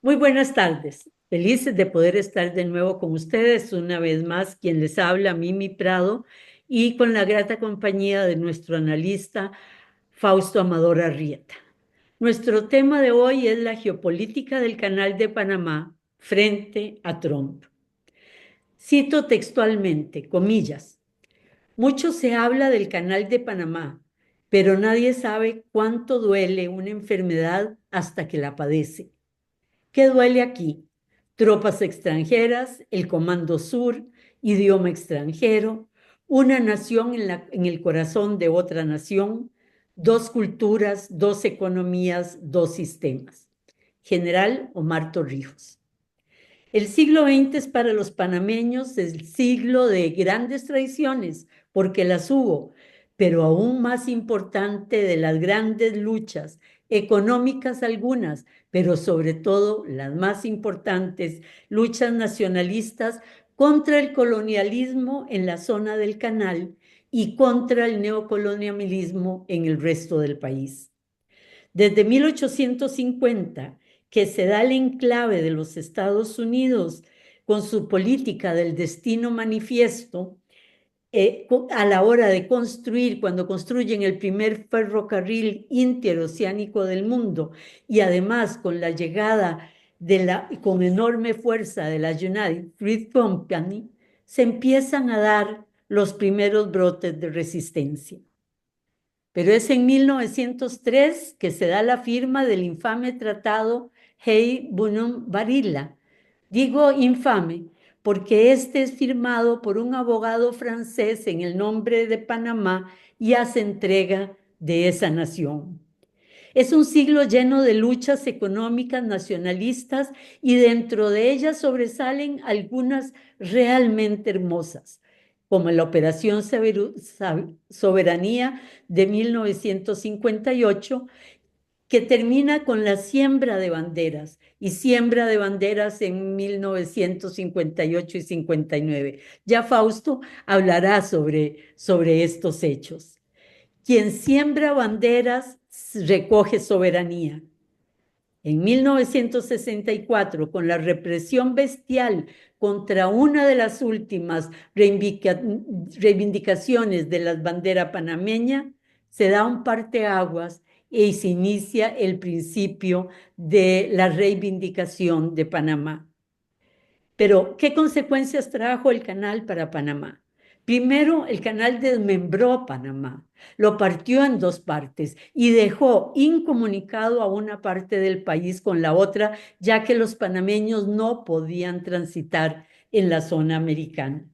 Muy buenas tardes. Felices de poder estar de nuevo con ustedes. Una vez más, quien les habla, Mimi Prado, y con la grata compañía de nuestro analista Fausto Amador Arrieta. Nuestro tema de hoy es la geopolítica del Canal de Panamá frente a Trump. Cito textualmente, comillas, mucho se habla del Canal de Panamá, pero nadie sabe cuánto duele una enfermedad hasta que la padece. ¿Qué duele aquí? Tropas extranjeras, el Comando Sur, idioma extranjero, una nación en el corazón de otra nación, dos culturas, dos economías, dos sistemas. General Omar Torrijos. El siglo XX es para los panameños el siglo de grandes traiciones, porque las hubo, pero aún más importante de las grandes luchas económicas algunas, pero sobre todo las más importantes luchas nacionalistas contra el colonialismo en la zona del canal y contra el neocolonialismo en el resto del país. Desde 1850, que se da el enclave de los Estados Unidos con su política del destino manifiesto, a la hora de construir, cuando construyen el primer ferrocarril interoceánico del mundo, y además con la llegada con enorme fuerza de la United Fruit Company, se empiezan a dar los primeros brotes de resistencia. Pero es en 1903 que se da la firma del infame tratado Hey-Bunun-Varilla. Digo infame porque este es firmado por un abogado francés en el nombre de Panamá y hace entrega de esa nación. Es un siglo lleno de luchas económicas nacionalistas y dentro de ellas sobresalen algunas realmente hermosas, como la Operación Soberanía de 1958, que termina con la siembra de banderas y siembra de banderas en 1958 y 59. Ya Fausto hablará sobre estos hechos. Quien siembra banderas recoge soberanía. En 1964, con la represión bestial contra una de las últimas reivindicaciones de la bandera panameña, se da un parteaguas y se inicia el principio de la reivindicación de Panamá. Pero, ¿qué consecuencias trajo el canal para Panamá? Primero, el canal desmembró Panamá, lo partió en dos partes y dejó incomunicado a una parte del país con la otra, ya que los panameños no podían transitar en la zona americana.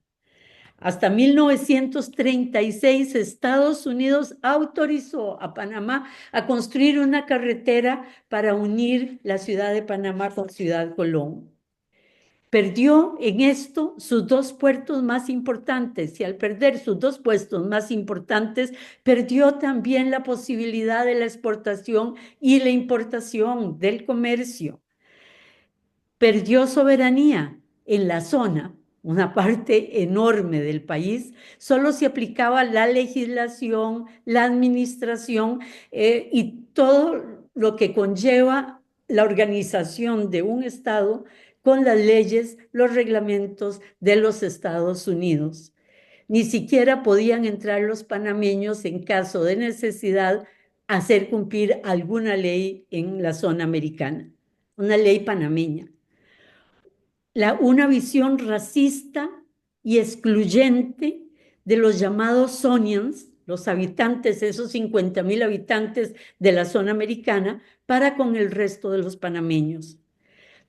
Hasta 1936, Estados Unidos autorizó a Panamá a construir una carretera para unir la ciudad de Panamá con Ciudad Colón. Perdió en esto sus dos puertos más importantes y al perder sus dos puestos más importantes, perdió también la posibilidad de la exportación y la importación del comercio. Perdió soberanía en la zona, una parte enorme del país, solo se aplicaba la legislación, la administración y todo lo que conlleva la organización de un Estado con las leyes, los reglamentos de los Estados Unidos. Ni siquiera podían entrar los panameños en caso de necesidad a hacer cumplir alguna ley en la zona americana, una ley panameña. Una visión racista y excluyente de los llamados Sonians, los habitantes, esos 50,000 habitantes de la zona americana, para con el resto de los panameños.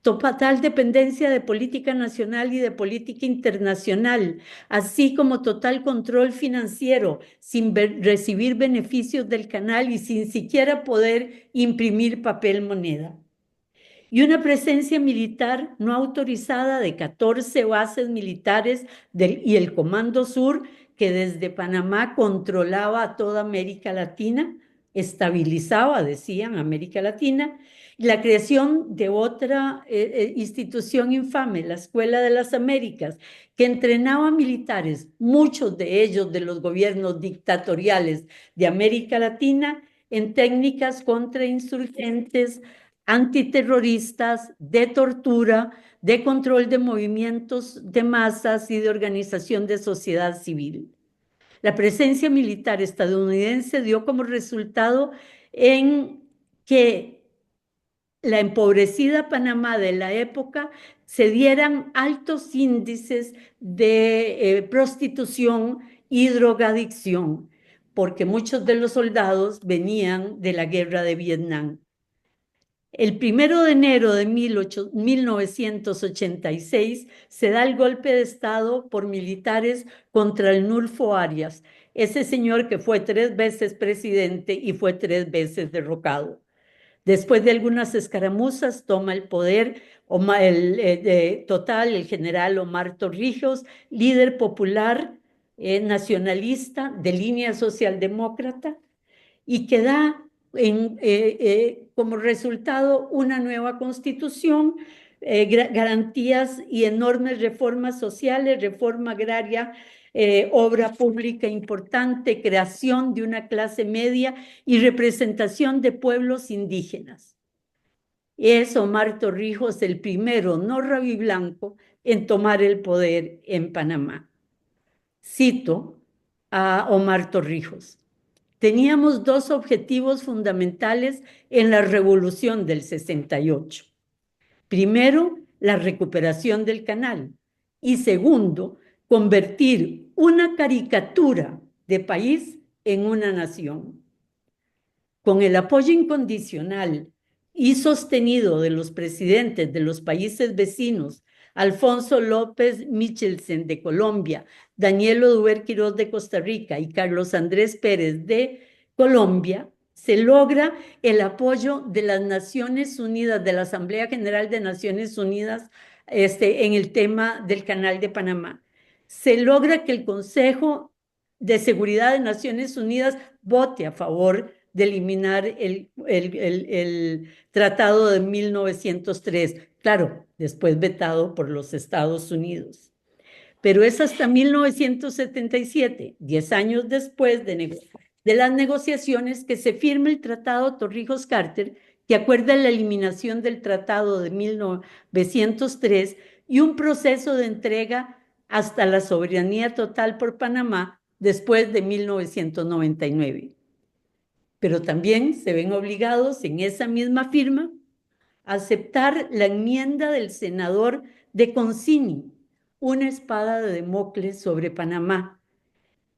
Total dependencia de política nacional y de política internacional, así como total control financiero, sin recibir beneficios del canal y sin siquiera poder imprimir papel moneda. Y una presencia militar no autorizada de 14 bases militares y el Comando Sur, que desde Panamá controlaba a toda América Latina, estabilizaba, decían, América Latina, y la creación de otra institución infame, la Escuela de las Américas, que entrenaba militares, muchos de ellos de los gobiernos dictatoriales de América Latina, en técnicas contra insurgentes, antiterroristas, de tortura, de control de movimientos de masas y de organización de sociedad civil. La presencia militar estadounidense dio como resultado en que la empobrecida Panamá de la época se dieran altos índices de prostitución y drogadicción, porque muchos de los soldados venían de la guerra de Vietnam. El 1 de enero de 1986 se da el golpe de Estado por militares contra el Nulfo Arias, ese señor que fue 3 veces presidente y fue 3 veces derrocado. Después de algunas escaramuzas, toma el poder el general Omar Torrijos, líder popular, nacionalista, de línea socialdemócrata, y que da como resultado una nueva constitución, garantías y enormes reformas sociales, reforma agraria, obra pública importante, creación de una clase media y representación de pueblos indígenas. Es Omar Torrijos el primero no rabiblanco en tomar el poder en Panamá. Cito a Omar Torrijos. Teníamos dos objetivos fundamentales en la revolución del 68. Primero, la recuperación del canal. Y segundo, convertir una caricatura de país en una nación. Con el apoyo incondicional y sostenido de los presidentes de los países vecinos, Alfonso López Michelsen de Colombia, Daniel Oduber Quirós de Costa Rica y Carlos Andrés Pérez de Colombia, se logra el apoyo de las Naciones Unidas, de la Asamblea General de Naciones Unidas, en el tema del Canal de Panamá. Se logra que el Consejo de Seguridad de Naciones Unidas vote a favor de eliminar el tratado de 1903, claro, después vetado por los Estados Unidos. Pero es hasta 1977, 10 años después de las negociaciones, que se firma el Tratado Torrijos-Carter, que acuerda la eliminación del Tratado de 1903 y un proceso de entrega hasta la soberanía total por Panamá después de 1999. Pero también se ven obligados en esa misma firma a aceptar la enmienda del senador de Concini, una espada de Damocles sobre Panamá,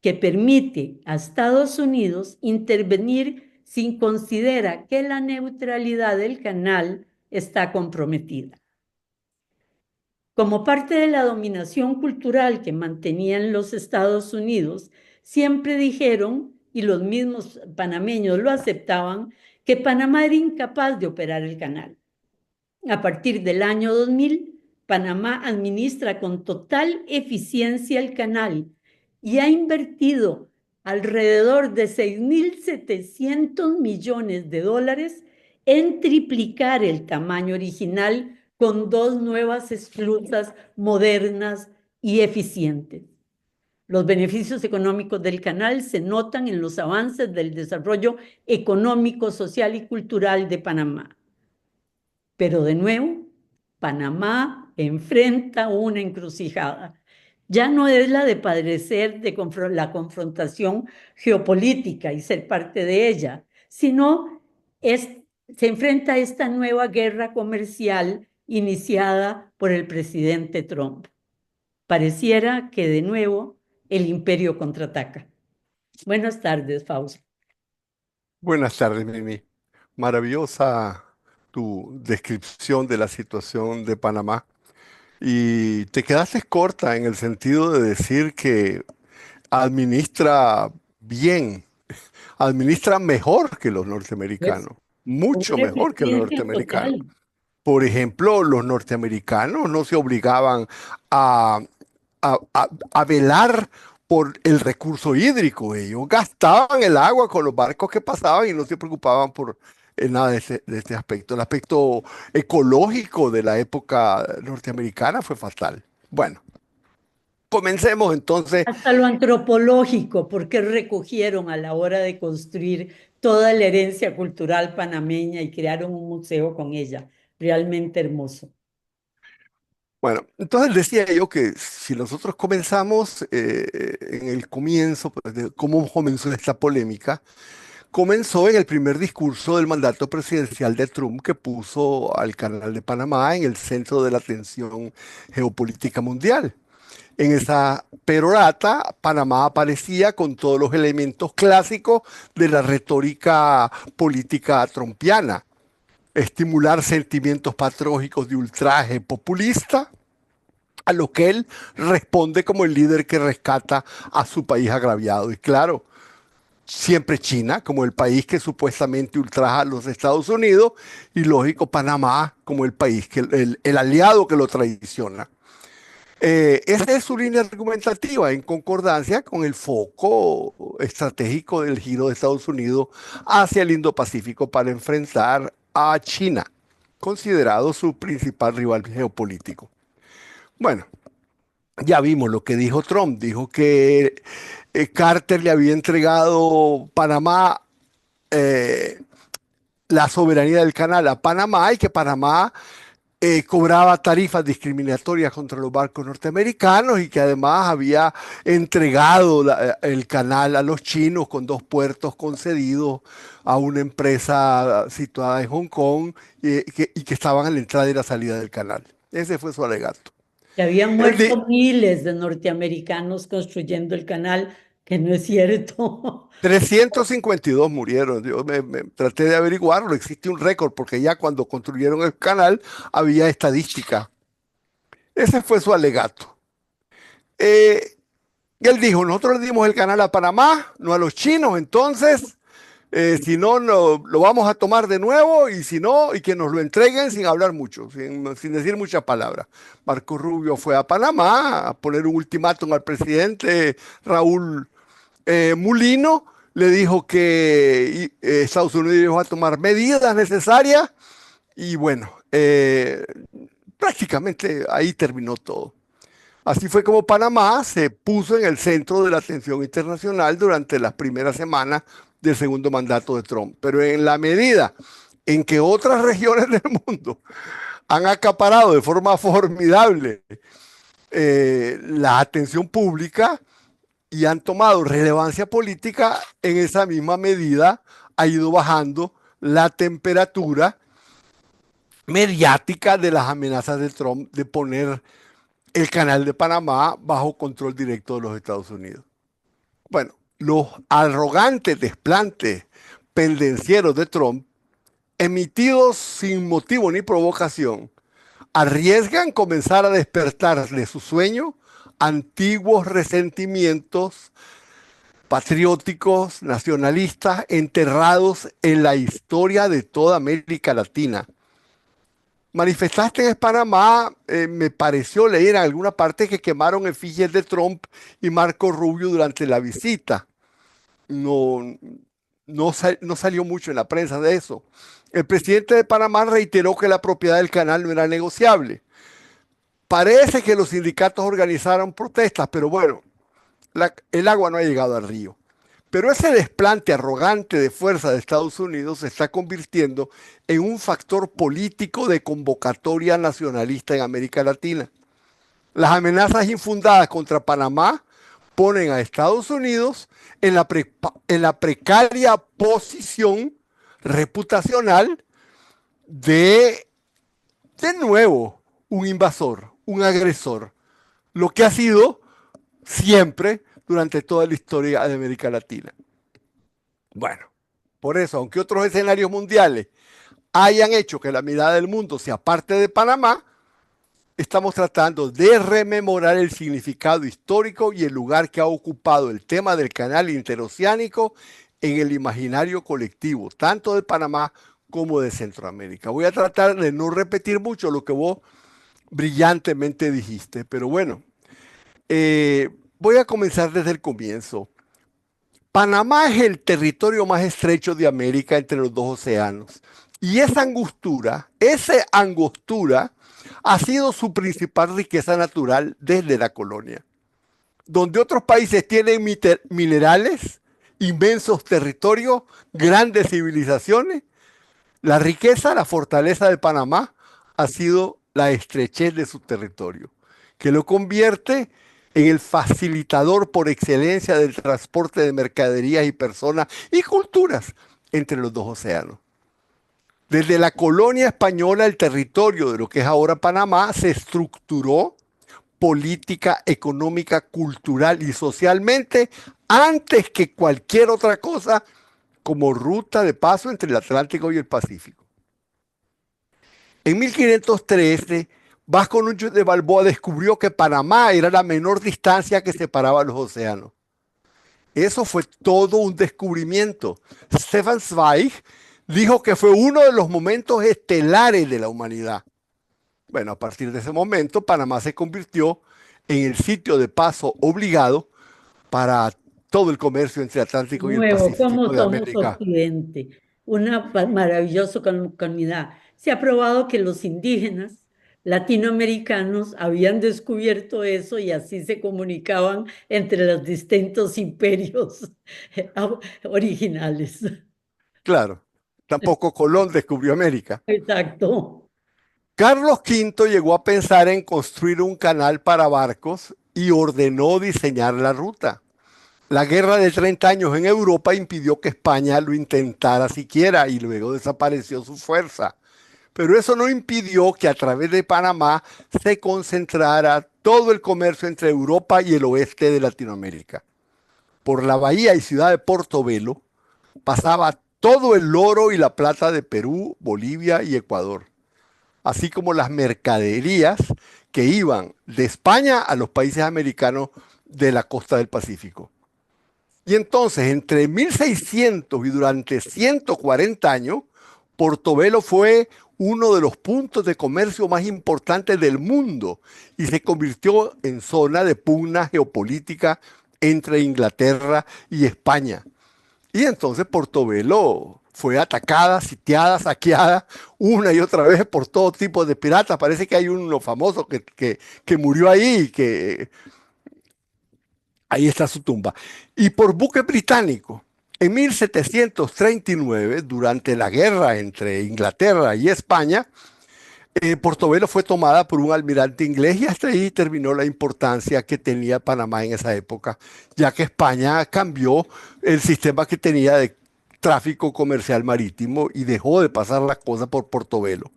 que permite a Estados Unidos intervenir sin considerar que la neutralidad del canal está comprometida. Como parte de la dominación cultural que mantenían los Estados Unidos, siempre dijeron, y los mismos panameños lo aceptaban, que Panamá era incapaz de operar el canal. A partir del año 2000, Panamá administra con total eficiencia el canal y ha invertido alrededor de 6.700 millones de dólares en triplicar el tamaño original con 2 nuevas esclusas modernas y eficientes. Los beneficios económicos del canal se notan en los avances del desarrollo económico, social y cultural de Panamá. Pero de nuevo, Panamá enfrenta una encrucijada. Ya no es la de padecer de la confrontación geopolítica y ser parte de ella, sino se enfrenta a esta nueva guerra comercial iniciada por el presidente Trump. Pareciera que de nuevo el imperio contraataca. Buenas tardes, Fausto. Buenas tardes, Mimi. Maravillosa tu descripción de la situación de Panamá. Y te quedaste corta en el sentido de decir que administra bien, administra mejor que los Es norteamericanos, mucho una mejor que los eficiencia norteamericanos. total. Por ejemplo, los norteamericanos no se obligaban a, a velar por el recurso hídrico. Ellos gastaban el agua con los barcos que pasaban y no se preocupaban por nada de este aspecto. El aspecto ecológico de la época norteamericana fue fatal. Bueno, comencemos entonces. Hasta lo antropológico, porque recogieron a la hora de construir toda la herencia cultural panameña y crearon un museo con ella, realmente hermoso. Bueno, entonces decía yo que si nosotros comenzamos en el comienzo, pues, de cómo comenzó esta polémica, comenzó en el primer discurso del mandato presidencial de Trump que puso al Canal de Panamá en el centro de la atención geopolítica mundial. En esa perorata, Panamá aparecía con todos los elementos clásicos de la retórica política trumpiana: estimular sentimientos patrióticos de ultraje populista, a lo que él responde como el líder que rescata a su país agraviado. Y claro, siempre China como el país que supuestamente ultraja a los Estados Unidos, y lógico Panamá como el país, el aliado que lo traiciona. Esa es su línea argumentativa en concordancia con el foco estratégico del giro de Estados Unidos hacia el Indo-Pacífico para enfrentar a China, considerado su principal rival geopolítico. Bueno, ya vimos lo que dijo Trump. Dijo que Carter le había entregado Panamá, eh, la soberanía del canal a Panamá, y que Panamá cobraba tarifas discriminatorias contra los barcos norteamericanos, y que además había entregado el canal a los chinos con 2 puertos concedidos a una empresa situada en Hong Kong, y que estaban a la entrada y la salida del canal. Ese fue su alegato. Que habían El muerto de miles de norteamericanos construyendo el canal, que no es cierto. 352 murieron. Yo traté de averiguarlo. Existe un récord porque ya cuando construyeron el canal había estadística. Ese fue su alegato. Eh, Y él dijo: nosotros le dimos el canal a Panamá, no a los chinos. Entonces, si no, lo vamos a tomar de nuevo, y si no, y que nos lo entreguen sin hablar mucho, sin decir muchas palabras. Marco Rubio fue a Panamá a poner un ultimátum al presidente Raúl Mulino. Le dijo que Estados Unidos iba a tomar medidas necesarias, y bueno, prácticamente ahí terminó todo. Así fue como Panamá se puso en el centro de la atención internacional durante las primeras semanas del segundo mandato de Trump. Pero en la medida en que otras regiones del mundo han acaparado de forma formidable la atención pública y han tomado relevancia política, en esa misma medida ha ido bajando la temperatura mediática de las amenazas de Trump de poner el canal de Panamá bajo control directo de los Estados Unidos. Bueno, los arrogantes desplantes pendencieros de Trump, emitidos sin motivo ni provocación, arriesgan comenzar a despertar de su sueño antiguos resentimientos patrióticos, nacionalistas, enterrados en la historia de toda América Latina. Manifestaste en Panamá, me pareció leer en alguna parte que quemaron efigies de Trump y Marco Rubio durante la visita. No, no salió mucho en la prensa de eso. El presidente de Panamá reiteró que la propiedad del canal no era negociable. Parece que los sindicatos organizaron protestas, pero bueno, el agua no ha llegado al río. Pero ese desplante arrogante de fuerza de Estados Unidos se está convirtiendo en un factor político de convocatoria nacionalista en América Latina. Las amenazas infundadas contra Panamá ponen a Estados Unidos en la precaria posición reputacional de nuevo, un invasor, un agresor, lo que ha sido siempre durante toda la historia de América Latina. Bueno, por eso, aunque otros escenarios mundiales hayan hecho que la mirada del mundo se aparte de Panamá, estamos tratando de rememorar el significado histórico y el lugar que ha ocupado el tema del canal interoceánico en el imaginario colectivo, tanto de Panamá como de Centroamérica. Voy a tratar de no repetir mucho lo que vos brillantemente dijiste, pero bueno, voy a comenzar desde el comienzo. Panamá es el territorio más estrecho de América entre los dos océanos. Y esa angostura ha sido su principal riqueza natural desde la colonia. donde otros países tienen minerales, inmensos territorios, grandes civilizaciones, la riqueza, la fortaleza de Panamá ha sido la estrechez de su territorio, que lo convierte en el facilitador por excelencia del transporte de mercaderías y personas y culturas entre los dos océanos. Desde la colonia española, el territorio de lo que es ahora Panamá se estructuró política, económica, cultural y socialmente antes que cualquier otra cosa como ruta de paso entre el Atlántico y el Pacífico. En 1513, Vasco Núñez de Balboa descubrió que Panamá era la menor distancia que separaba los océanos. Eso fue todo un descubrimiento. Stefan Zweig dijo que fue uno de los momentos estelares de la humanidad. Bueno, a partir de ese momento, Panamá se convirtió en el sitio de paso obligado para todo el comercio entre Atlántico y el Nuevo, ¿cómo Pacífico de somos América. Occidente? Una maravillosa comunidad. Se ha probado que los indígenas latinoamericanos habían descubierto eso y así se comunicaban entre los distintos imperios originales. Claro, tampoco Colón descubrió América. Exacto. Carlos V llegó a pensar en construir un canal para barcos y ordenó diseñar la ruta. La guerra de 30 años en Europa impidió que España lo intentara siquiera y luego desapareció su fuerza. Pero eso no impidió que a través de Panamá se concentrara todo el comercio entre Europa y el oeste de Latinoamérica. Por la bahía y ciudad de Portobelo pasaba todo el oro y la plata de Perú, Bolivia y Ecuador, así como las mercaderías que iban de España a los países americanos de la costa del Pacífico. Y entonces, entre 1600 y durante 140 años, Portobelo fue uno de los puntos de comercio más importantes del mundo y se convirtió en zona de pugna geopolítica entre Inglaterra y España. Y entonces Portobelo fue atacada, sitiada, saqueada una y otra vez por todo tipo de piratas. Parece que hay uno famoso que murió ahí, que ahí está su tumba. Y por buque británico. En 1739, durante la guerra entre Inglaterra y España, Portobelo fue tomada por un almirante inglés y hasta ahí terminó la importancia que tenía Panamá en esa época, ya que España cambió el sistema que tenía de tráfico comercial marítimo y dejó de pasar las cosas por Portobelo.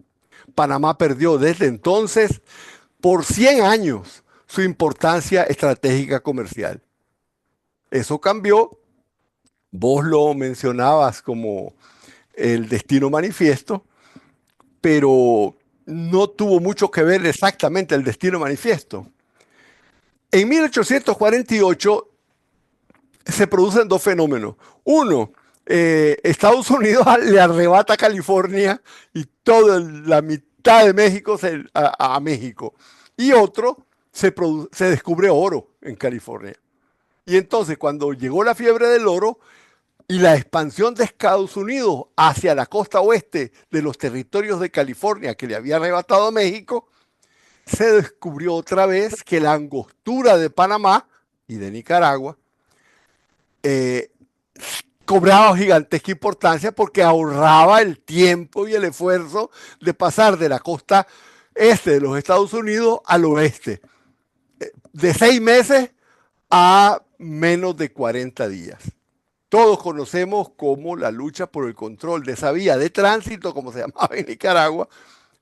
Panamá perdió desde entonces por 100 años su importancia estratégica comercial. Eso cambió, vos lo mencionabas como el destino manifiesto, pero no tuvo mucho que ver exactamente el destino manifiesto. En 1848 se producen dos fenómenos. Uno, Estados Unidos le arrebata California y toda la mitad de México a México. Y otro, se descubre oro en California. Y entonces cuando llegó la fiebre del oro y la expansión de Estados Unidos hacia la costa oeste de los territorios de California que le había arrebatado a México, se descubrió otra vez que la angostura de Panamá y de Nicaragua eh, cobraba gigantesca importancia porque ahorraba el tiempo y el esfuerzo de pasar de la costa este de los Estados Unidos al oeste, de 6 meses a menos de 40 días. Todos conocemos cómo la lucha por el control de esa vía de tránsito, como se llamaba en Nicaragua,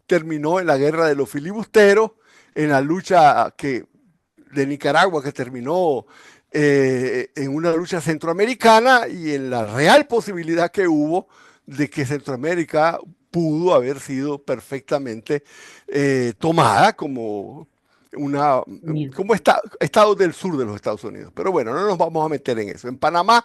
terminó en la guerra de los filibusteros, en la lucha de Nicaragua que terminó en una lucha centroamericana y en la real posibilidad que hubo de que Centroamérica pudo haber sido perfectamente tomada como estado del sur de los Estados Unidos. Pero bueno, no nos vamos a meter en eso. En Panamá,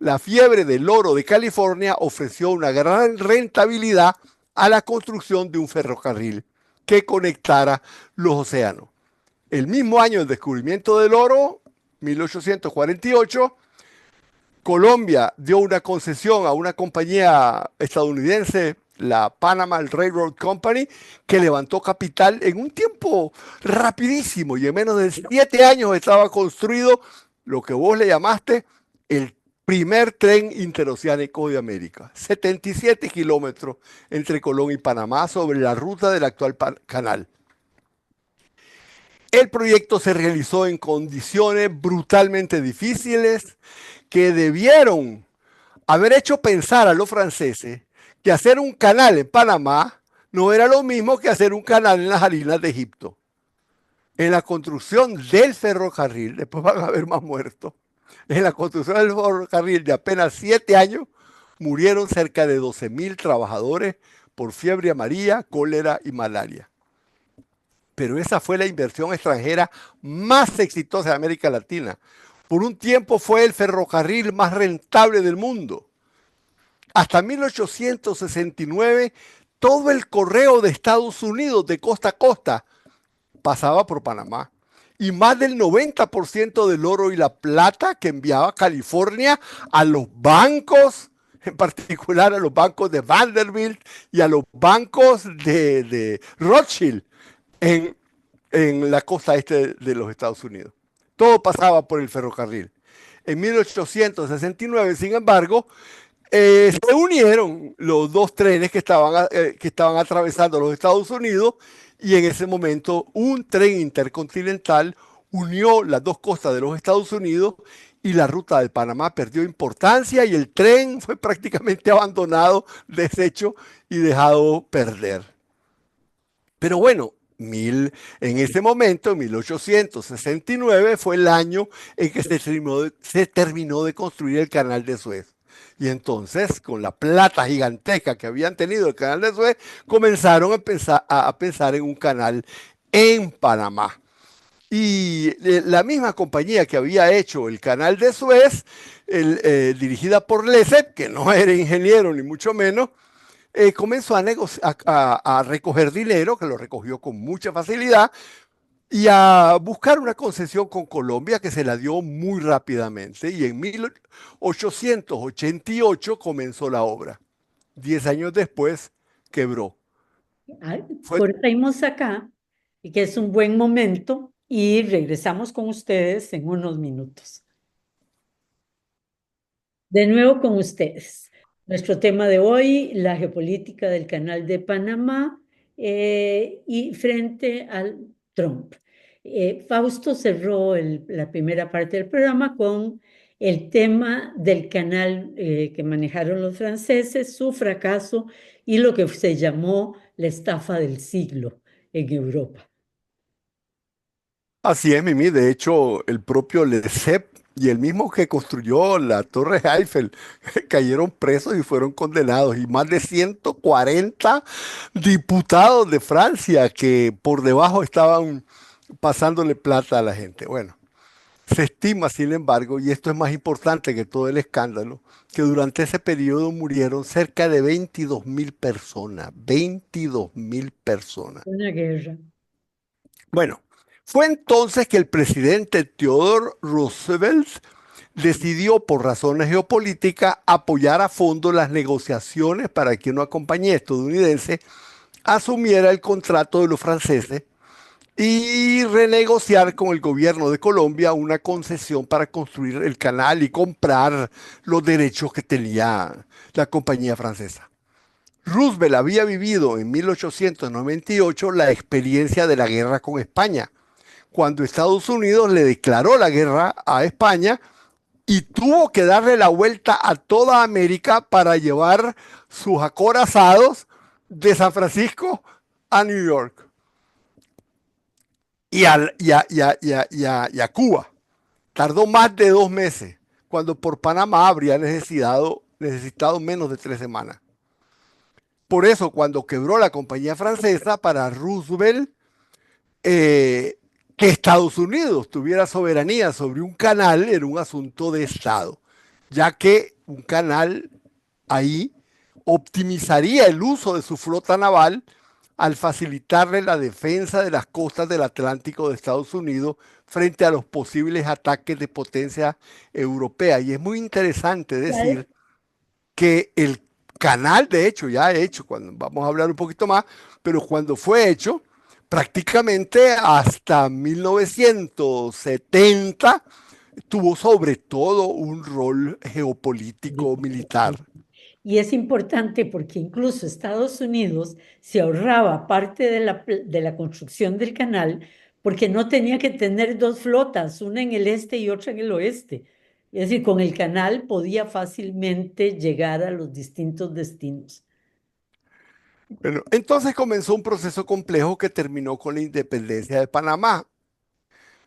la fiebre del oro de California ofreció una gran rentabilidad a la construcción de un ferrocarril que conectara los océanos. El mismo año del descubrimiento del oro, 1848, Colombia dio una concesión a una compañía estadounidense la Panama Railroad Company, que levantó capital en un tiempo rapidísimo y en menos de 7 años estaba construido lo que vos le llamaste el primer tren interoceánico de América. 77 kilómetros entre Colón y Panamá sobre la ruta del actual canal. El proyecto se realizó en condiciones brutalmente difíciles que debieron haber hecho pensar a los franceses que hacer un canal en Panamá no era lo mismo que hacer un canal en las harinas de Egipto. En la construcción del ferrocarril, después van a haber más muertos, en la construcción del ferrocarril de apenas 7 años, murieron cerca de 12.000 trabajadores por fiebre amarilla, cólera y malaria. Pero esa fue la inversión extranjera más exitosa de América Latina. Por un tiempo fue el ferrocarril más rentable del mundo. Hasta 1869, todo el correo de Estados Unidos de costa a costa pasaba por Panamá. Y más del 90% del oro y la plata que enviaba California a los bancos, en particular a los bancos de Vanderbilt y a los bancos de Rothschild en la costa este de los Estados Unidos. Todo pasaba por el ferrocarril. En 1869, sin embargo, se unieron los dos trenes que estaban atravesando los Estados Unidos y en ese momento un tren intercontinental unió las dos costas de los Estados Unidos y la ruta del Panamá perdió importancia y el tren fue prácticamente abandonado, deshecho y dejado perder. Pero bueno, en ese momento, en 1869, fue el año en que se terminó de construir el canal de Suez. Y entonces, con la plata gigantesca que habían tenido el canal de Suez, comenzaron a pensar en un canal en Panamá. Y la misma compañía que había hecho el canal de Suez, dirigida por Lesseps, que no era ingeniero ni mucho menos, comenzó a recoger dinero, que lo recogió con mucha facilidad, y a buscar una concesión con Colombia que se la dio muy rápidamente. Y en 1888 comenzó la obra. 10 años después quebró. Fue Cortemos acá, y que es un buen momento, y regresamos con ustedes en unos minutos. De nuevo con ustedes. Nuestro tema de hoy, la geopolítica del Canal de Panamá y frente al Trump. Fausto cerró la primera parte del programa con el tema del canal que manejaron los franceses, su fracaso y lo que se llamó la estafa del siglo en Europa. Así es, Mimi. De hecho, el propio Lesseps y el mismo que construyó la Torre Eiffel cayeron presos y fueron condenados. Y más de 140 diputados de Francia que por debajo estaban pasándole plata a la gente. Bueno, se estima, sin embargo, y esto es más importante que todo el escándalo, que durante ese periodo murieron cerca de 22.000 personas. 22.000 personas. Una guerra. Bueno, fue entonces que el presidente Theodore Roosevelt decidió, por razones geopolíticas, apoyar a fondo las negociaciones para que una compañía estadounidense asumiera el contrato de los franceses y renegociar con el gobierno de Colombia una concesión para construir el canal y comprar los derechos que tenía la compañía francesa. Roosevelt había vivido en 1898 la experiencia de la guerra con España, cuando Estados Unidos le declaró la guerra a España y tuvo que darle la vuelta a toda América para llevar sus acorazados de San Francisco a New York y a Cuba. Tardó más de 2 meses, cuando por Panamá habría necesitado menos de 3 semanas. Por eso, cuando quebró la compañía francesa, para Roosevelt, que Estados Unidos tuviera soberanía sobre un canal era un asunto de Estado, ya que un canal ahí optimizaría el uso de su flota naval al facilitarle la defensa de las costas del Atlántico de Estados Unidos frente a los posibles ataques de potencia europea. Y es muy interesante decir que canal, de hecho, ya hecho, cuando vamos a hablar un poquito más, pero cuando fue hecho, prácticamente hasta 1970 tuvo sobre todo un rol geopolítico militar. Y es importante porque incluso Estados Unidos se ahorraba parte de la construcción del canal porque no tenía que tener dos flotas, una en el este y otra en el oeste. Es decir, con el canal podía fácilmente llegar a los distintos destinos. Bueno, entonces comenzó un proceso complejo que terminó con la independencia de Panamá.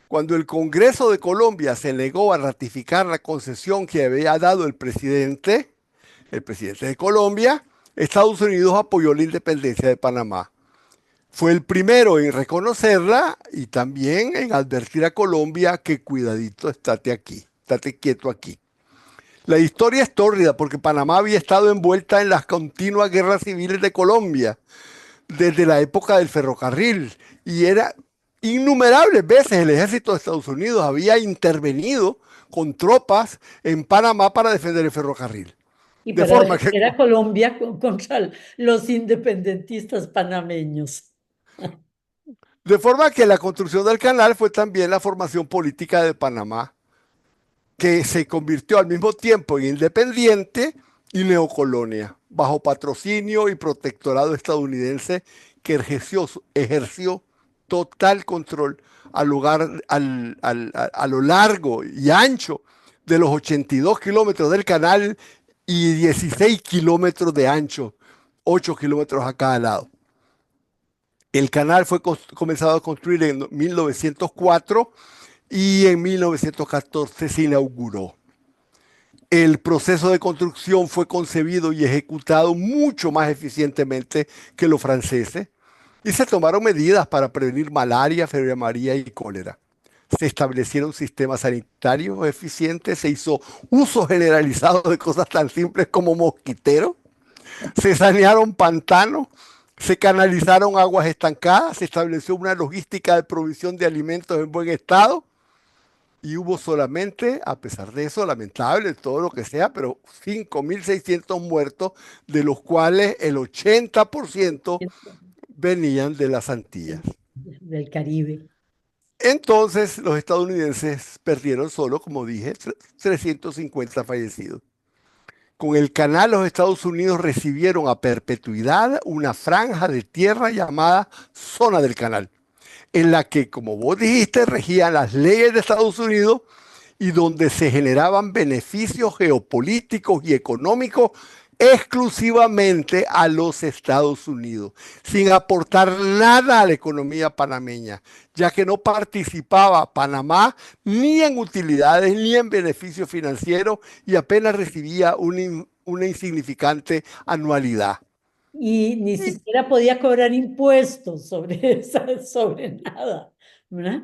Cuando el Congreso de Colombia se negó a ratificar la concesión que había dado el presidente de Colombia, Estados Unidos apoyó la independencia de Panamá. Fue el primero en reconocerla y también en advertir a Colombia que cuidadito, estate aquí, estate quieto aquí. La historia es tórrida porque Panamá había estado envuelta en las continuas guerras civiles de Colombia desde la época del ferrocarril y era innumerables veces el ejército de Estados Unidos había intervenido con tropas en Panamá para defender el ferrocarril. Y De para forma que, defender a Colombia contra los independentistas panameños. de forma que la construcción del canal fue también la formación política de Panamá, que se convirtió al mismo tiempo en independiente y neocolonia, bajo patrocinio y protectorado estadounidense que ejerció total control a lo largo y ancho de los 82 kilómetros del canal y 16 kilómetros de ancho, 8 kilómetros a cada lado. El canal fue comenzado a construir en 1904 y en 1914 se inauguró. El proceso de construcción fue concebido y ejecutado mucho más eficientemente que los franceses y se tomaron medidas para prevenir malaria, fiebre amarilla y cólera. Se establecieron sistemas sanitarios eficientes, se hizo uso generalizado de cosas tan simples como mosquiteros, se sanearon pantanos, se canalizaron aguas estancadas, se estableció una logística de provisión de alimentos en buen estado y hubo solamente, a pesar de eso, lamentable, todo lo que sea, pero 5.600 muertos, de los cuales el 80% venían de las Antillas. Del Caribe. Entonces, los estadounidenses perdieron solo, como dije, 350 fallecidos. Con el canal, los Estados Unidos recibieron a perpetuidad una franja de tierra llamada Zona del Canal, en la que, como vos dijiste, regían las leyes de Estados Unidos y donde se generaban beneficios geopolíticos y económicos exclusivamente a los Estados Unidos, sin aportar nada a la economía panameña, ya que no participaba Panamá ni en utilidades ni en beneficios financieros y apenas recibía una insignificante anualidad. Y ni siquiera podía cobrar impuestos sobre, sobre nada, ¿verdad?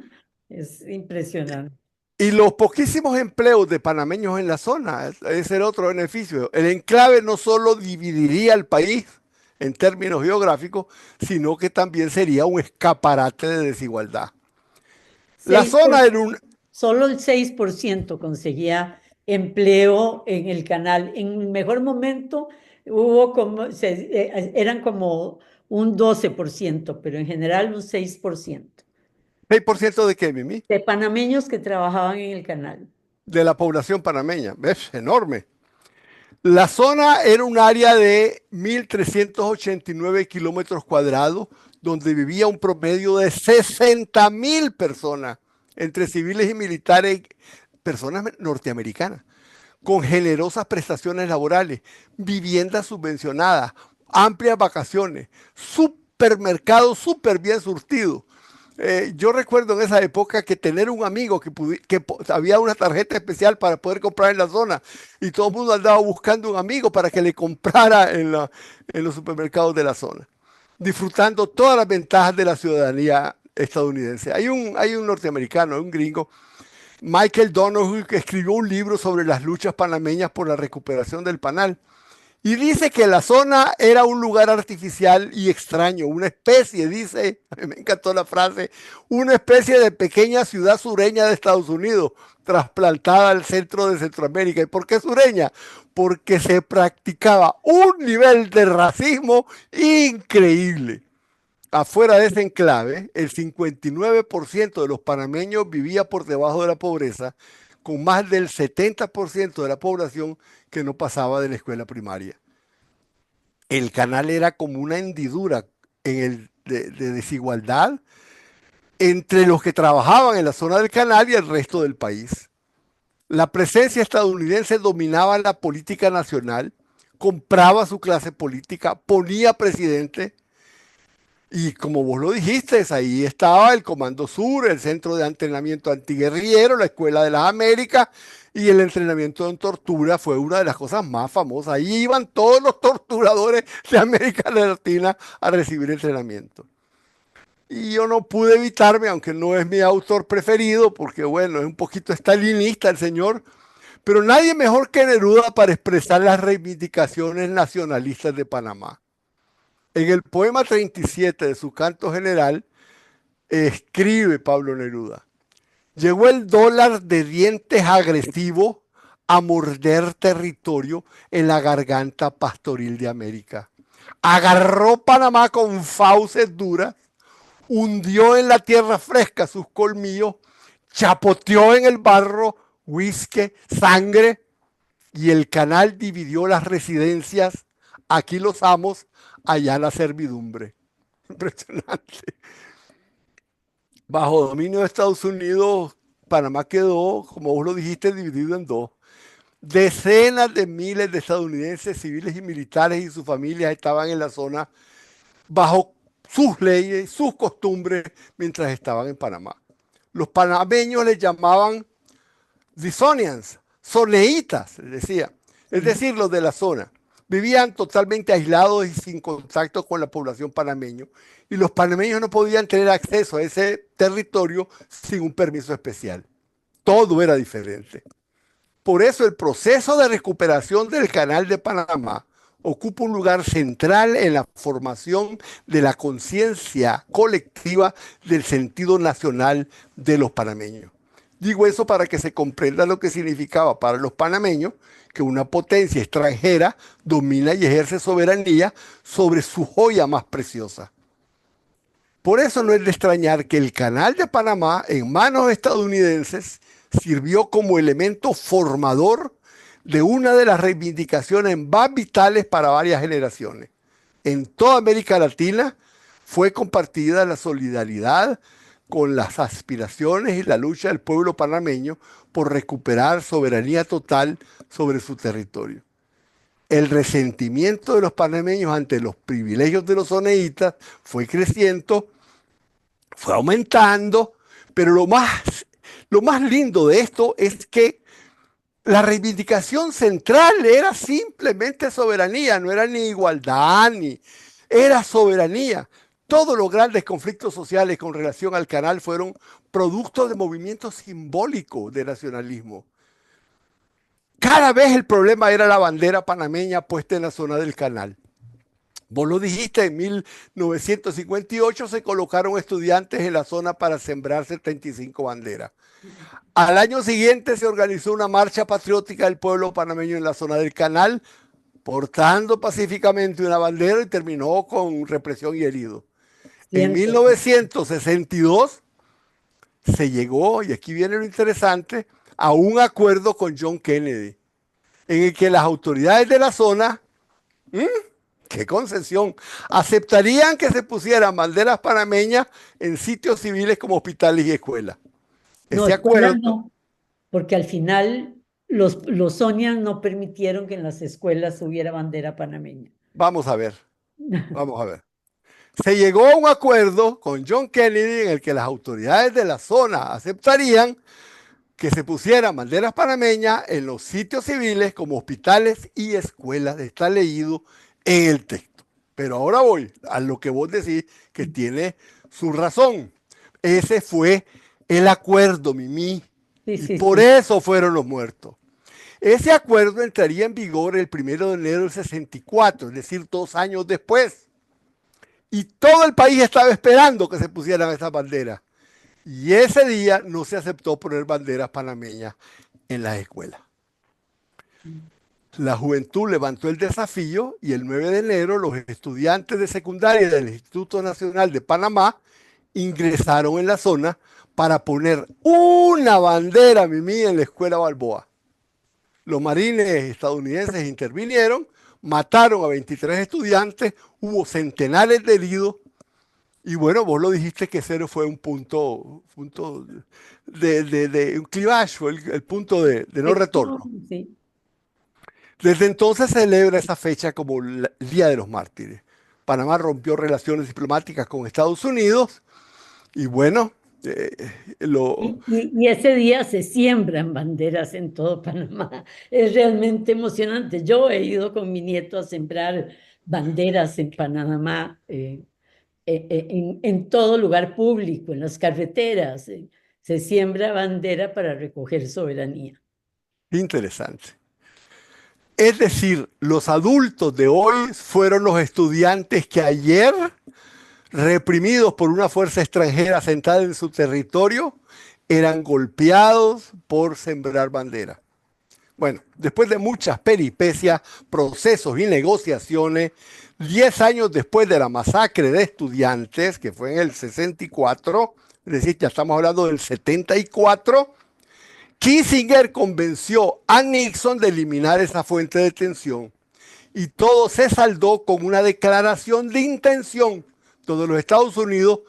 Es impresionante. Y los poquísimos empleos de panameños en la zona, ese era otro beneficio. El enclave no solo dividiría el país en términos geográficos, sino que también sería un escaparate de desigualdad. La Seis por- zona era un... Solo el 6% conseguía empleo en el canal. En el mejor momento hubo como, eran como un 12%, pero en general un 6% 6% de qué, Mimi, de panameños que trabajaban en el canal. de la población panameña. Es enorme. La zona era un área de 1.389 kilómetros cuadrados, donde vivía un promedio de 60.000 personas, entre civiles y militares, personas norteamericanas, con generosas prestaciones laborales, viviendas subvencionadas, amplias vacaciones, supermercados súper bien surtidos. Yo recuerdo en esa época que tener un amigo que había una tarjeta especial para poder comprar en la zona y todo el mundo andaba buscando un amigo para que le comprara en los supermercados de la zona, disfrutando todas las ventajas de la ciudadanía estadounidense. Hay un norteamericano, un gringo, Michael Donoghue, que escribió un libro sobre las luchas panameñas por la recuperación del Panal Y dice que la zona era un lugar artificial y extraño, una especie, dice, a mí me encantó la frase, una especie de pequeña ciudad sureña de Estados Unidos, trasplantada al centro de Centroamérica. ¿Y por qué sureña? Porque se practicaba un nivel de racismo increíble. Afuera de ese enclave, el 59% de los panameños vivía por debajo de la pobreza, con más del 70% de la población que no pasaba de la escuela primaria. El canal era como una hendidura de desigualdad entre los que trabajaban en la zona del canal y el resto del país. La presencia estadounidense dominaba la política nacional, compraba su clase política, ponía presidente. Y como vos lo dijiste, ahí estaba el Comando Sur, el Centro de Entrenamiento Antiguerrillero, la Escuela de las Américas, y el entrenamiento en tortura fue una de las cosas más famosas. Ahí iban todos los torturadores de América Latina a recibir entrenamiento. Y yo no pude evitarme, aunque no es mi autor preferido, porque bueno, es un poquito estalinista el señor, pero nadie mejor que Neruda para expresar las reivindicaciones nacionalistas de Panamá. En el poema 37 de su canto general, escribe Pablo Neruda: llegó el dólar de dientes agresivos a morder territorio en la garganta pastoril de América. Agarró Panamá con fauces duras, hundió en la tierra fresca sus colmillos, chapoteó en el barro whisky, sangre, y el canal dividió las residencias, aquí los amos, allá la servidumbre. Impresionante. Bajo dominio de Estados Unidos, Panamá quedó, como vos lo dijiste, dividido en dos. Decenas de miles de estadounidenses, civiles y militares y sus familias estaban en la zona bajo sus leyes, sus costumbres, mientras estaban en Panamá. Los panameños les llamaban Zizonians, soneitas, les decía, es decir, los de la zona. Vivían totalmente aislados y sin contacto con la población panameña, y los panameños no podían tener acceso a ese territorio sin un permiso especial. Todo era diferente. Por eso el proceso de recuperación del Canal de Panamá ocupa un lugar central en la formación de la conciencia colectiva del sentido nacional de los panameños. Digo eso para que se comprenda lo que significaba para los panameños que una potencia extranjera domina y ejerce soberanía sobre su joya más preciosa. Por eso no es de extrañar que el Canal de Panamá, en manos estadounidenses, sirvió como elemento formador de una de las reivindicaciones más vitales para varias generaciones. En toda América Latina fue compartida la solidaridad con las aspiraciones y la lucha del pueblo panameño por recuperar soberanía total sobre su territorio. El resentimiento de los panameños ante los privilegios de los soneitas fue creciendo, fue aumentando, pero lo más lindo de esto es que la reivindicación central era simplemente soberanía, no era ni igualdad, ni era soberanía. Todos los grandes conflictos sociales con relación al canal fueron producto de movimientos simbólicos de nacionalismo. Cada vez el problema era la bandera panameña puesta en la zona del canal. Vos lo dijiste, en 1958 se colocaron estudiantes en la zona para sembrar 75 banderas. Al año siguiente se organizó una marcha patriótica del pueblo panameño en la zona del canal, portando pacíficamente una bandera y terminó con represión y heridos. En 1962 se llegó, y aquí viene lo interesante, a un acuerdo con John Kennedy, en el que las autoridades de la zona, qué concesión, aceptarían que se pusieran banderas panameñas en sitios civiles como hospitales y escuelas. No, Ese escuelas acuerdo, no, porque al final los Sonian no permitieron que en las escuelas hubiera bandera panameña. vamos a ver, vamos a ver. Se llegó a un acuerdo con John Kennedy en el que las autoridades de la zona aceptarían que se pusieran banderas panameñas en los sitios civiles como hospitales y escuelas. Está leído en el texto. Pero ahora voy a lo que vos decís que tiene su razón. Ese fue el acuerdo, Mimi. Sí, Y sí, por sí. eso fueron los muertos. Ese acuerdo entraría en vigor el 1 de enero del 64, es decir, 2 años después. Y todo el país estaba esperando que se pusieran esas banderas. Y ese día no se aceptó poner banderas panameñas en las escuelas. La juventud levantó el desafío y el 9 de enero los estudiantes de secundaria del Instituto Nacional de Panamá ingresaron en la zona para poner una bandera mimí en la escuela Balboa. Los marines estadounidenses intervinieron, mataron a 23 estudiantes, hubo centenares de heridos y bueno, vos lo dijiste que cero fue un punto de un clivaje, fue el punto de no retorno. Sí. Desde entonces se celebra esa fecha como el Día de los Mártires. Panamá rompió relaciones diplomáticas con Estados Unidos y bueno, lo Y ese día se siembran banderas en todo Panamá. Es realmente emocionante. Yo he ido con mi nieto a sembrar banderas en Panamá, en todo lugar público, en las carreteras. Se siembra bandera para recoger soberanía. interesante. Es decir, los adultos de hoy fueron los estudiantes que ayer, reprimidos por una fuerza extranjera sentada en su territorio, eran golpeados por sembrar bandera. Bueno, después de muchas peripecias, procesos y negociaciones, 10 años después de la masacre de estudiantes, que fue en el 64, es decir, ya estamos hablando del 74, Kissinger convenció a Nixon de eliminar esa fuente de tensión y todo se saldó con una declaración de intención donde los Estados Unidos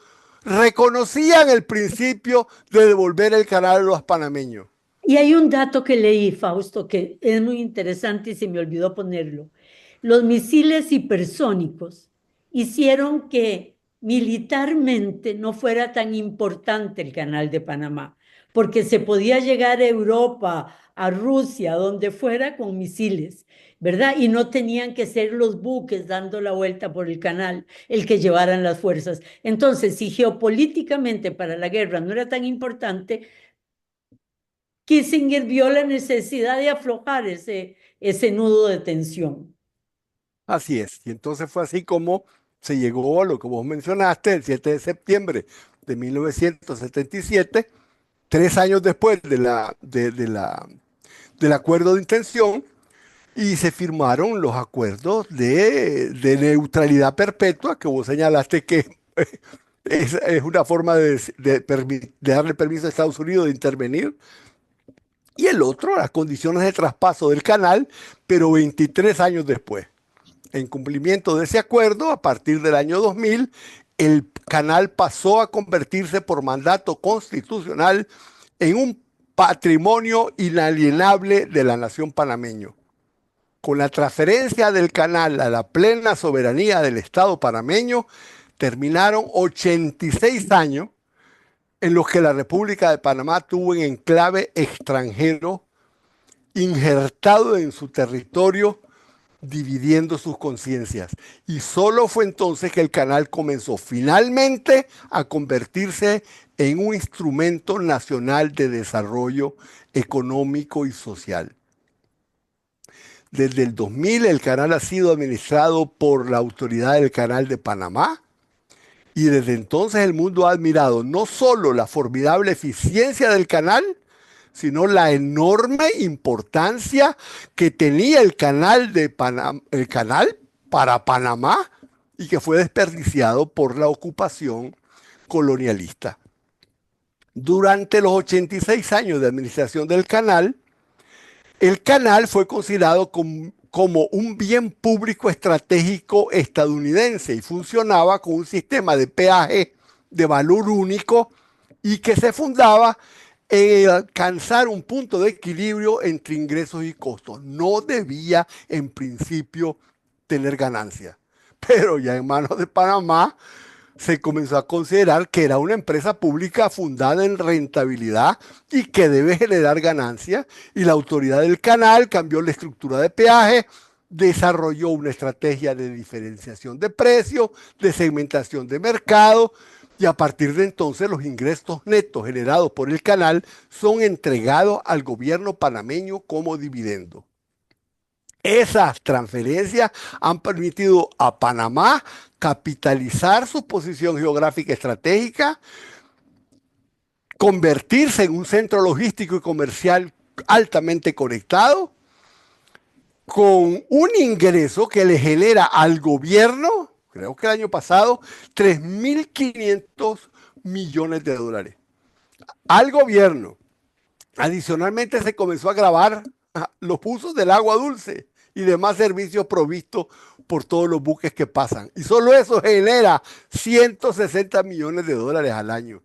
reconocían el principio de devolver el canal a los panameños. Y hay un dato que leí, Fausto, que es muy interesante y se me olvidó ponerlo. Los misiles hipersónicos hicieron que militarmente no fuera tan importante el canal de Panamá, porque se podía llegar a Europa, a Rusia, donde fuera con misiles, ¿verdad? Y no tenían que ser los buques dando la vuelta por el canal el que llevaran las fuerzas. Entonces, si geopolíticamente para la guerra no era tan importante, Kissinger vio la necesidad de aflojar ese nudo de tensión. Así es. Y entonces fue así como se llegó a lo que vos mencionaste, el 7 de septiembre de 1977, 3 años después del acuerdo de intención, y se firmaron los acuerdos de neutralidad perpetua, que vos señalaste que es una forma de darle permiso a Estados Unidos de intervenir. Y el otro, las condiciones de traspaso del canal, pero 23 años después. En cumplimiento de ese acuerdo, a partir del año 2000, el canal pasó a convertirse por mandato constitucional en un patrimonio inalienable de la nación panameño. Con la transferencia del canal a la plena soberanía del Estado panameño, terminaron 86 años en los que la República de Panamá tuvo un enclave extranjero injertado en su territorio, dividiendo sus conciencias. Y solo fue entonces que el canal comenzó finalmente a convertirse en un instrumento nacional de desarrollo económico y social. Desde el 2000 el canal ha sido administrado por la Autoridad del Canal de Panamá y desde entonces el mundo ha admirado no solo la formidable eficiencia del canal, sino la enorme importancia que tenía el canal para Panamá y que fue desperdiciado por la ocupación colonialista. Durante los 86 años de administración del canal, el canal fue considerado como un bien público estratégico estadounidense y funcionaba con un sistema de peaje de valor único y que se fundaba en alcanzar un punto de equilibrio entre ingresos y costos. No debía, en principio, tener ganancias. Pero ya en manos de Panamá se comenzó a considerar que era una empresa pública fundada en rentabilidad y que debe generar ganancias. Y la autoridad del canal cambió la estructura de peaje, desarrolló una estrategia de diferenciación de precios, de segmentación de mercado y a partir de entonces los ingresos netos generados por el canal son entregados al gobierno panameño como dividendo. Esas transferencias han permitido a Panamá capitalizar su posición geográfica estratégica, convertirse en un centro logístico y comercial altamente conectado, con un ingreso que le genera al gobierno, creo que el año pasado, 3.500 millones de dólares. Al gobierno. Adicionalmente se comenzó a grabar los usos del agua dulce y demás servicios provistos por todos los buques que pasan. Y solo eso genera 160 millones de dólares al año.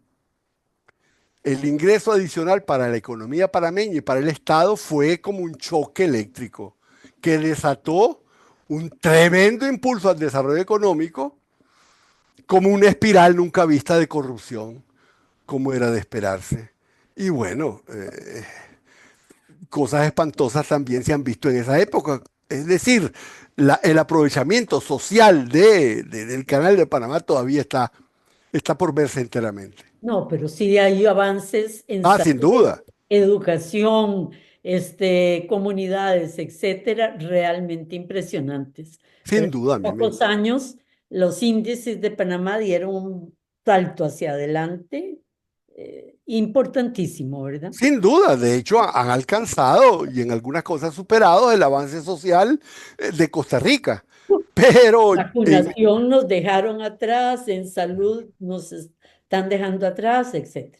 El ingreso adicional para la economía panameña y para el Estado fue como un choque eléctrico que desató un tremendo impulso al desarrollo económico, como una espiral nunca vista de corrupción, como era de esperarse. Y bueno, cosas espantosas también se han visto en esa época. Es decir, el aprovechamiento social del canal de Panamá todavía está por verse enteramente. No, pero sí hay avances en Ah, sin salud, duda, educación, comunidades, etcétera, realmente impresionantes. Pero sin en duda, Mimi. pocos años los índices de Panamá dieron un salto hacia adelante importantísimo, ¿verdad? Sin duda, de hecho, han alcanzado y en algunas cosas superado el avance social de Costa Rica. Pero Vacunación nos dejaron atrás, en salud nos están dejando atrás, etcétera.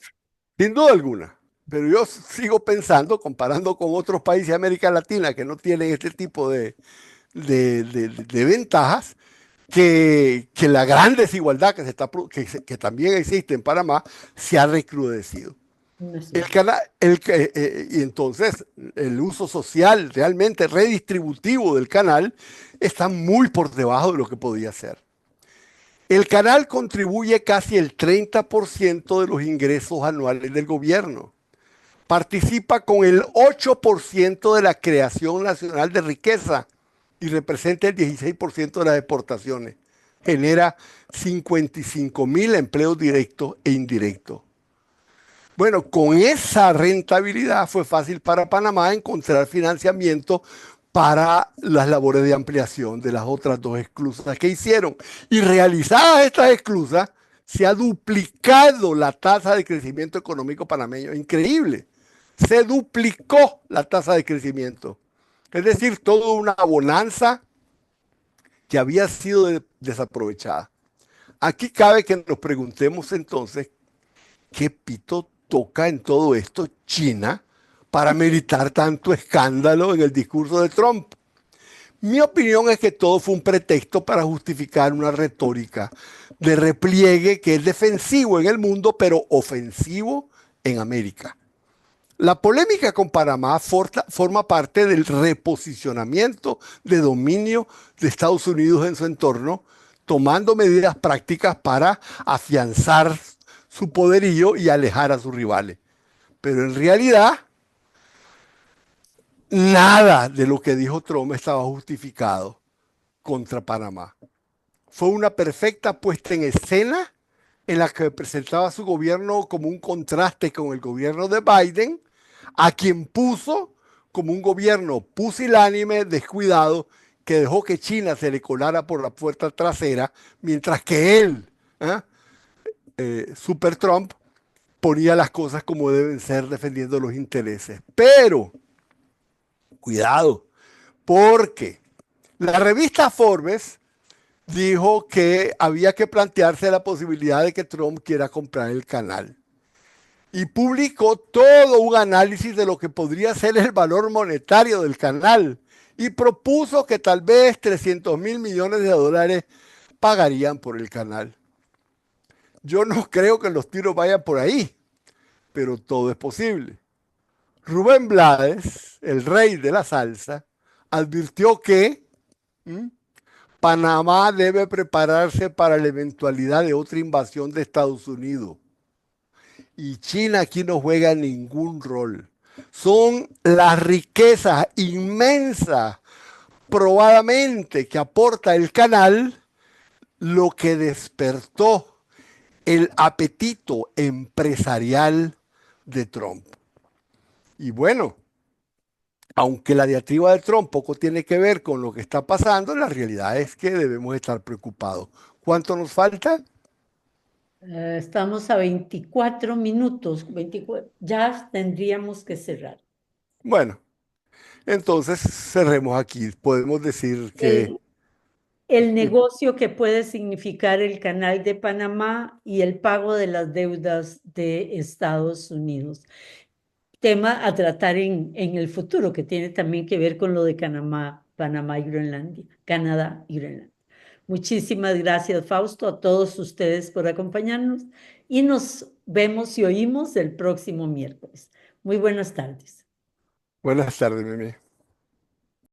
sin duda alguna. Pero yo sigo pensando, comparando con otros países de América Latina que no tienen este tipo de ventajas, que la gran desigualdad que también existe en Panamá se ha recrudecido. No es El cierto. cana- el que- y entonces el uso social realmente redistributivo del canal está muy por debajo de lo que podía ser. El canal contribuye casi el 30% de los ingresos anuales del gobierno. Participa con el 8% de la creación nacional de riqueza y representa el 16% de las exportaciones. Genera 55.000 empleos directos e indirectos. Bueno, con esa rentabilidad fue fácil para Panamá encontrar financiamiento para las labores de ampliación de las otras dos esclusas que hicieron. Y realizadas estas esclusas, se ha duplicado la tasa de crecimiento económico panameño. Increíble. Se duplicó la tasa de crecimiento. Es decir, toda una bonanza que había sido desaprovechada. Aquí cabe que nos preguntemos entonces ¿qué pito toca en todo esto China para meditar tanto escándalo en el discurso de Trump? Mi opinión es que todo fue un pretexto para justificar una retórica de repliegue que es defensivo en el mundo, pero ofensivo en América. La polémica con Panamá forma parte del reposicionamiento de dominio de Estados Unidos en su entorno, tomando medidas prácticas para afianzar su poderío y alejar a sus rivales. Pero en realidad, nada de lo que dijo Trump estaba justificado contra Panamá. Fue una perfecta puesta en escena en la que presentaba su gobierno como un contraste con el gobierno de Biden, a quien puso como un gobierno pusilánime, descuidado, que dejó que China se le colara por la puerta trasera, mientras que él, Super Trump, ponía las cosas como deben ser, defendiendo los intereses. Pero, cuidado, porque la revista Forbes dijo que había que plantearse la posibilidad de que Trump quiera comprar el canal. Y publicó todo un análisis de lo que podría ser el valor monetario del canal. Y propuso que tal vez 300.000 millones de dólares pagarían por el canal. Yo no creo que los tiros vayan por ahí, pero todo es posible. Rubén Blades, el rey de la salsa, advirtió que Panamá debe prepararse para la eventualidad de otra invasión de Estados Unidos. Y China aquí no juega ningún rol. Son las riquezas inmensas, probadamente, que aporta el canal lo que despertó el apetito empresarial de Trump. Y bueno, aunque la diatriba de Trump poco tiene que ver con lo que está pasando, la realidad es que debemos estar preocupados. ¿Cuánto nos falta? Estamos a 24 minutos, 24, ya tendríamos que cerrar. Bueno, entonces cerremos aquí. Podemos decir que, El, el negocio que puede significar el Canal de Panamá y el pago de las deudas de Estados Unidos. Tema a tratar en el futuro, que tiene también que ver con lo de Panamá y Groenlandia, Canadá y Groenlandia. Muchísimas gracias, Fausto, a todos ustedes por acompañarnos y nos vemos y oímos el próximo miércoles. Muy buenas tardes. buenas tardes, Mimi.